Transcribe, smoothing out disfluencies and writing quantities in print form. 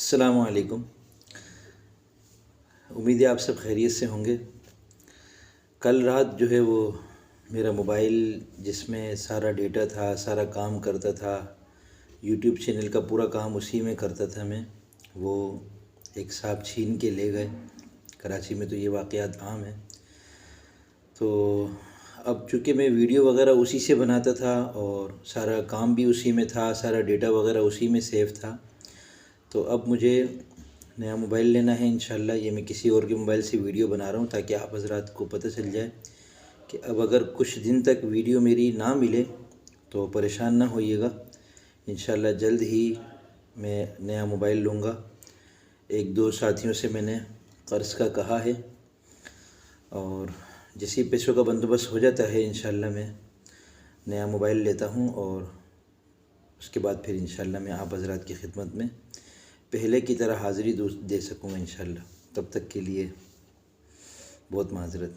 अस्सलामु अलैकुम। उम्मीद है आप सब खैरियत से होंगे। कल रात जो है वो मेरा मोबाइल जिसमें सारा डेटा था, सारा काम करता था, यूट्यूब चैनल का पूरा काम उसी में करता था मैं, वो एक सांप छीन के ले गए। कराची में तो ये वाक़यात आम है। तो अब चूँकि मैं वीडियो वगैरह उसी से बनाता था और सारा काम भी उसी में था, सारा डेटा वगैरह उसी में सेव था, तो अब मुझे नया मोबाइल लेना है इंशाल्लाह। ये मैं किसी और के मोबाइल से वीडियो बना रहा हूँ ताकि आप हज़रात को पता चल जाए कि अब अगर कुछ दिन तक वीडियो मेरी ना मिले तो परेशान ना होइएगा। इंशाल्लाह जल्द ही मैं नया मोबाइल लूँगा। एक दो साथियों से मैंने क़र्ज़ का कहा है और जिसी पैसों का बंदोबस्त हो जाता है इंशाल्लाह मैं नया मोबाइल लेता हूँ और उसके बाद फिर इंशाल्लाह मैं आप हज़रात की खिदमत में पहले की तरह हाज़िरी दे सकूँगा इंशाल्लाह। तब तक के लिए बहुत माज़रत।